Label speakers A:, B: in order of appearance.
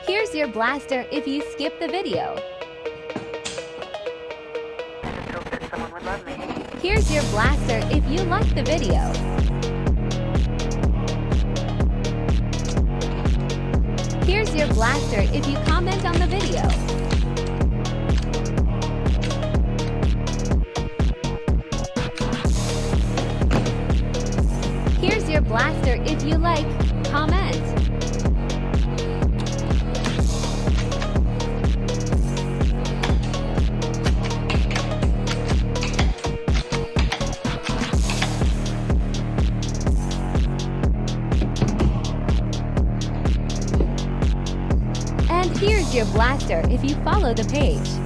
A: Here's your blaster if you skip the video.
B: I just hope that someone would love me.
A: Here's your blaster if you like the video. Here's your blaster if you comment on the video. Here's your blaster if you like, comment. And here's your blaster if you follow the page.